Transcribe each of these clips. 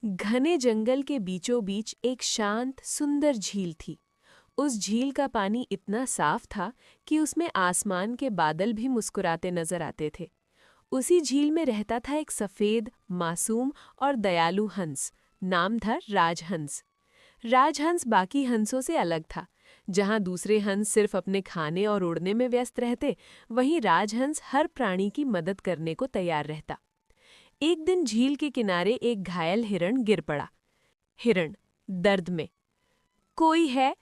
घने जंगल के बीचों बीच एक शांत सुंदर झील थी। उस झील का पानी इतना साफ था कि उसमें आसमान के बादल भी मुस्कुराते नजर आते थे। उसी झील में रहता था एक सफेद, मासूम और दयालु हंस। नाम था राजहंस। राजहंस बाकी हंसों से अलग था। जहां दूसरे हंस सिर्फ अपने खाने और उड़ने में व्यस्त रहते, वहीं राजहंस हर प्राणी की मदद करने को तैयार रहता। एक दिन झील के किनारे एक घायल हिरण गिर पड़ा। हिरण दर्द में, कोई है,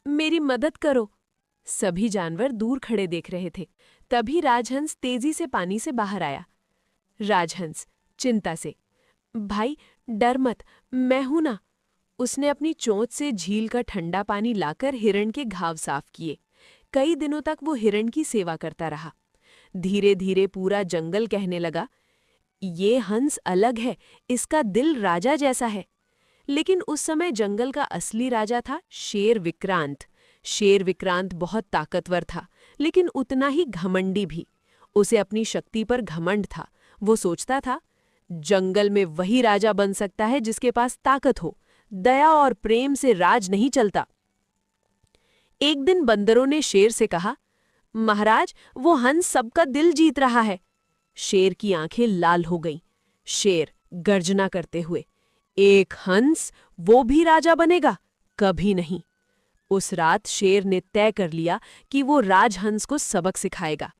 मेरी मदद करो। सभी जानवर दूर खड़े देख रहे थे। तभी राजहंस तेजी से पानी से बाहर आया। राजहंस चिंता से, भाई डर मत, मैं हूं ना। उसने अपनी चोंच से झील का ठंडा पानी लाकर हिरण के घाव साफ किए। कई दिनों तक वो हिरण की सेवा करता रहा। धीरे धीरे पूरा जंगल कहने लगा, ये हंस अलग है, इसका दिल राजा जैसा है। लेकिन उस समय जंगल का असली राजा था शेर विक्रांत। शेर विक्रांत बहुत ताकतवर था, लेकिन उतना ही घमंडी भी। उसे अपनी शक्ति पर घमंड था। वो सोचता था, जंगल में वही राजा बन सकता है जिसके पास ताकत हो। दया और प्रेम से राज नहीं चलता। एक दिन बंदरों ने शेर से कहा, महाराज, वो हंस सबका दिल जीत रहा है। शेर की आंखें लाल हो गईं। शेर गर्जना करते हुए, एक हंस, वो भी राजा बनेगा? कभी नहीं। उस रात शेर ने तय कर लिया कि वो राजहंस को सबक सिखाएगा।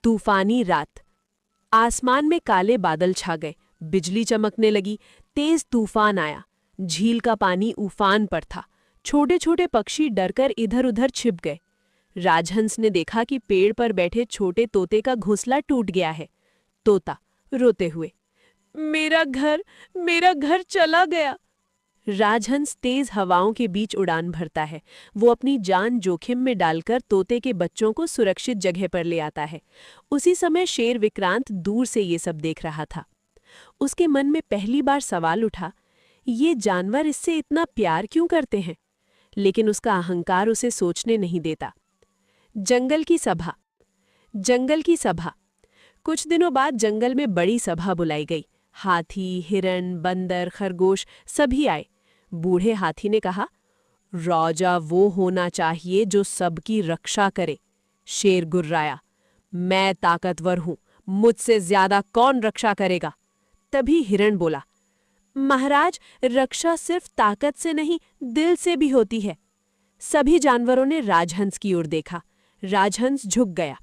तूफानी रात। आसमान में काले बादल छा गए, बिजली चमकने लगी, तेज तूफान आया। झील का पानी उफान पर था। छोटे छोटे पक्षी डरकर इधर उधर छिप गए। राजहंस ने देखा कि पेड़ पर बैठे छोटे तोते का घोंसला टूट गया है। तोता रोते हुए, मेरा घर चला गया। राजहंस तेज हवाओं के बीच उड़ान भरता है। वो अपनी जान जोखिम में डालकर तोते के बच्चों को सुरक्षित जगह पर ले आता है। उसी समय शेर विक्रांत दूर से ये सब देख रहा था। उसके मन में पहली बार सवाल उठा, ये जानवर इससे इतना प्यार क्यों करते हैं? लेकिन उसका अहंकार उसे सोचने नहीं देता। जंगल की सभा। जंगल की सभा। कुछ दिनों बाद जंगल में बड़ी सभा बुलाई गई। हाथी, हिरण, बंदर, खरगोश सभी आए। बूढ़े हाथी ने कहा, राजा वो होना चाहिए जो सबकी रक्षा करे। शेर गुर्राया, मैं ताकतवर हूं, मुझसे ज्यादा कौन रक्षा करेगा? तभी हिरण बोला, महाराज, रक्षा सिर्फ ताकत से नहीं, दिल से भी होती है। सभी जानवरों ने राजहंस की ओर देखा। राजहंस झुक गया।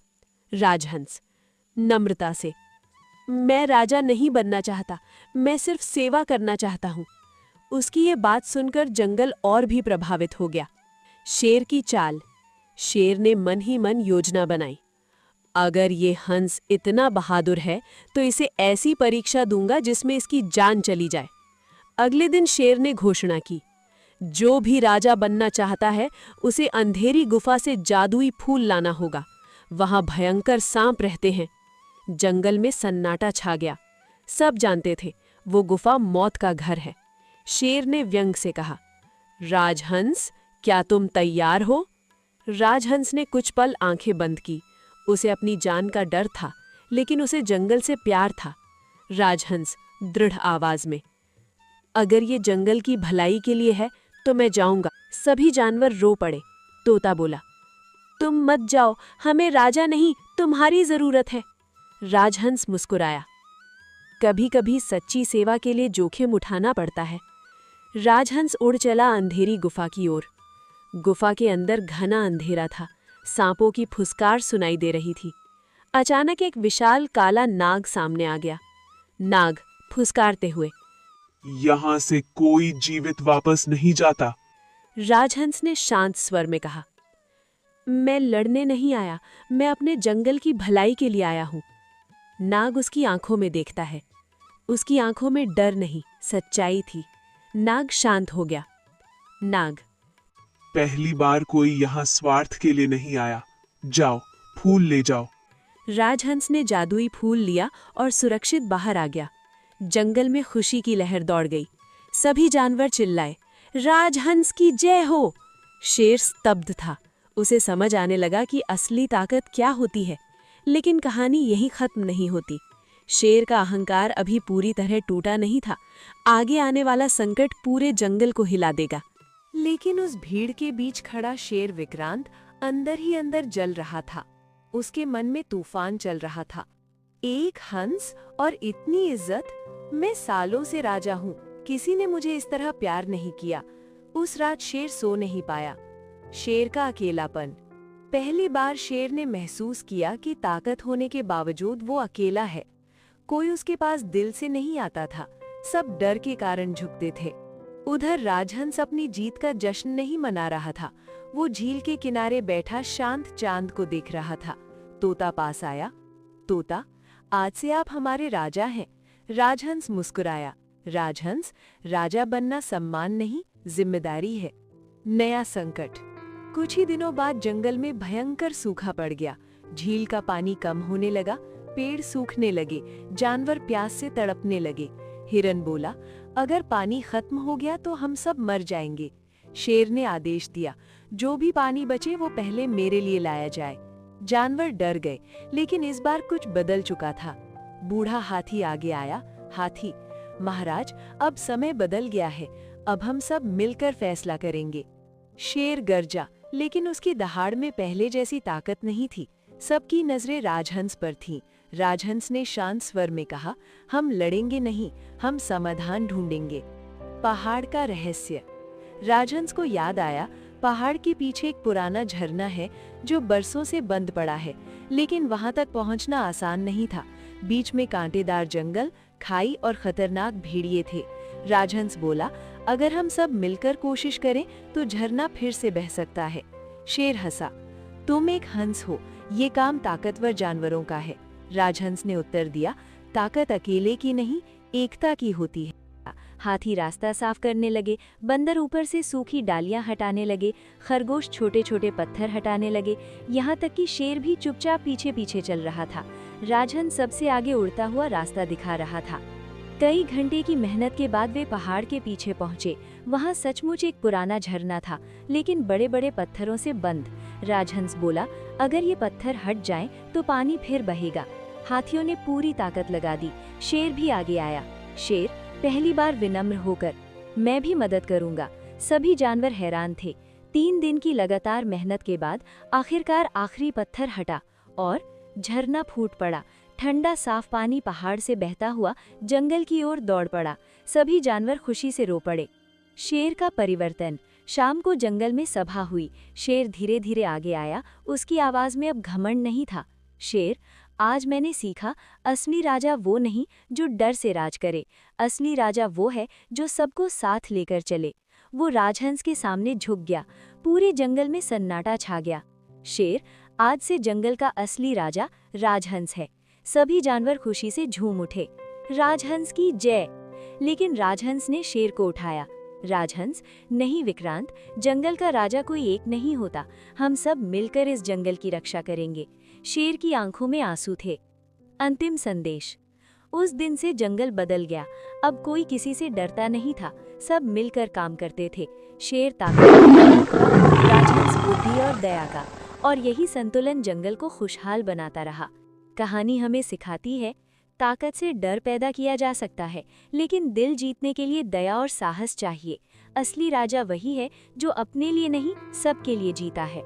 राजहंस नम्रता से, मैं राजा नहीं बनना चाहता, मैं सिर्फ सेवा करना चाहता हूं। उसकी ये बात सुनकर जंगल और भी प्रभावित हो गया। शेर की चाल। शेर ने मन ही मन योजना बनाई। अगर ये हंस इतना बहादुर है तो इसे ऐसी परीक्षा दूंगा जिसमें इसकी जान चली जाए। अगले दिन शेर ने घोषणा की, जो भी राजा बनना चाहता है उसे अंधेरी गुफा से जादुई फूल लाना होगा। वहां भयंकर सांप रहते हैं। जंगल में सन्नाटा छा गया। सब जानते थे वो गुफा मौत का घर है। शेर ने व्यंग से कहा, राजहंस, क्या तुम तैयार हो? राजहंस ने कुछ पल आंखें बंद की। उसे अपनी जान का डर था, लेकिन उसे जंगल से प्यार था। राजहंस दृढ़ आवाज में, अगर ये जंगल की भलाई के लिए है तो मैं जाऊंगा। सभी जानवर रो पड़े। तोता बोला, तुम मत जाओ, हमें राजा नहीं, तुम्हारी जरूरत है। राजहंस मुस्कुराया, कभी कभी सच्ची सेवा के लिए जोखिम उठाना पड़ता है। राजहंस उड़ चला अंधेरी गुफा की ओर। गुफा के अंदर घना अंधेरा था। सांपों की फुसकार सुनाई दे रही थी। अचानक एक विशाल काला नाग सामने आ गया। नाग फुसकारते हुए, यहाँ से कोई जीवित वापस नहीं जाता। राजहंस ने शांत स्वर में कहा, मैं लड़ने नहीं आया, मैं अपने जंगल की भलाई के लिए आया हूं। नाग उसकी आंखों में देखता है। उसकी आंखों में डर नहीं, सच्चाई थी। नाग शांत हो गया। नाग, पहली बार कोई यहाँ स्वार्थ के लिए नहीं आया। जाओ, फूल ले जाओ। राजहंस ने जादुई फूल लिया और सुरक्षित बाहर आ गया। जंगल में खुशी की लहर दौड़ गई। सभी जानवर चिल्लाए, राजहंस की जय हो। शेर स्तब्ध था। उसे समझ आने लगा कि असली ताकत क्या होती है। लेकिन कहानी यहीं खत्म नहीं होती। शेर का अहंकार अभी पूरी तरह टूटा नहीं था। आगे आने वाला संकट पूरे जंगल को हिला देगा। लेकिन उस भीड़ के बीच खड़ा शेर विक्रांत अंदर ही अंदर जल रहा था। उसके मन में तूफान चल रहा था। एक हंस और इतनी इज्जत, मैं सालों से राजा हूँ, किसी ने मुझे इस तरह प्यार नहीं किया। उस रात शेर सो नहीं पाया। शेर का अकेलापन। पहली बार शेर ने महसूस किया कि ताकत होने के बावजूद वो अकेला है। कोई उसके पास दिल से नहीं आता था, सब डर के कारण झुकते थे। उधर राजहंस अपनी जीत का जश्न नहीं मना रहा था। वो झील के किनारे बैठा शांत चांद को देख रहा था। तोता पास आया। तोता, आज से आप हमारे राजा हैं। राजहंस मुस्कुराया। राजहंस, राजा बनना सम्मान नहीं, जिम्मेदारी है। नया संकट। कुछ ही दिनों बाद जंगल में भयंकर सूखा पड़ गया। झील का पानी कम होने लगा, पेड़ सूखने लगे, जानवर प्यास से तड़पने लगे। हिरन बोला, अगर पानी खत्म हो गया तो हम सब मर जाएंगे। शेर ने आदेश दिया, जो भी पानी बचे वो पहले मेरे लिए लाया जाए। जानवर डर गए, लेकिन इस बार कुछ बदल चुका था। बूढ़ा हाथी आगे आया। हाथी, महाराज, अब समय बदल गया है, अब हम सब मिलकर फैसला करेंगे। शेर गरजा, लेकिन उसकी दहाड़ में पहले जैसी ताकत नहीं थी। सबकी नजरें राजहंस पर थीं। राजहंस ने शांत स्वर में कहा, हम लड़ेंगे नहीं, हम समाधान ढूंढेंगे। पहाड़ का रहस्य। राजहंस को याद आया, पहाड़ के पीछे एक पुराना झरना है जो बरसों से बंद पड़ा है, लेकिन वहां तक पहुंचना आसान नहीं था। बीच में कांटेदार जंगल, खाई और खतरनाक भेड़िए थे। राजहंस बोला, अगर हम सब मिलकर कोशिश करें तो झरना फिर से बह सकता है। शेर हंसा, तुम एक हंस हो, ये काम ताकतवर जानवरों का है। राजहंस ने उत्तर दिया, ताकत अकेले की नहीं, एकता की होती है। हाथी रास्ता साफ करने लगे, बंदर ऊपर से सूखी डालियां हटाने लगे, खरगोश छोटे छोटे पत्थर हटाने लगे, यहाँ तक कि शेर भी चुपचाप पीछे पीछे चल रहा था। राजहंस सबसे आगे उड़ता हुआ रास्ता दिखा रहा था। कई घंटे की मेहनत के बाद वे पहाड़ के पीछे पहुंचे। वहां सचमुच एक पुराना झरना था, लेकिन बड़े बड़े पत्थरों से बंद। राजहंस बोला, अगर ये पत्थर हट जाएं तो पानी फिर बहेगा। हाथियों ने पूरी ताकत लगा दी। शेर भी आगे आया। शेर, पहली बार विनम्र होकर, मैं भी मदद करूंगा। सभी जानवर हैरान थे। 3 दिन की लगातार मेहनत के बाद आखिरकार आखिरी पत्थर हटा और झरना फूट पड़ा। ठंडा साफ पानी पहाड़ से बहता हुआ जंगल की ओर दौड़ पड़ा। सभी जानवर खुशी से रो पड़े। शेर का परिवर्तन। शाम को जंगल में सभा हुई। शेर धीरे धीरे आगे आया। उसकी आवाज में अब घमंड नहीं था। शेर, आज मैंने सीखा, असली राजा वो नहीं जो डर से राज करे, असली राजा वो है जो सबको साथ लेकर चले। वो राजहंस के सामने झुक गया। पूरे जंगल में सन्नाटा छा गया। शेर, आज से जंगल का असली राजा राजहंस है। सभी जानवर खुशी से झूम उठे। राजहंस की जय। लेकिन राजहंस ने शेर को उठाया। राजहंस, नहीं विक्रांत, जंगल का राजा कोई एक नहीं होता, हम सब मिलकर इस जंगल की रक्षा करेंगे। शेर की आंखों में आंसू थे। अंतिम संदेश। उस दिन से जंगल बदल गया। अब कोई किसी से डरता नहीं था, सब मिलकर काम करते थे। शेर ताकत, राजहंस बुद्धि और दया का, और यही संतुलन जंगल को खुशहाल बनाता रहा। कहानी हमें सिखाती है, ताकत से डर पैदा किया जा सकता है, लेकिन दिल जीतने के लिए दया और साहस चाहिए। असली राजा वही है जो अपने लिए नहीं, सबके लिए जीता है।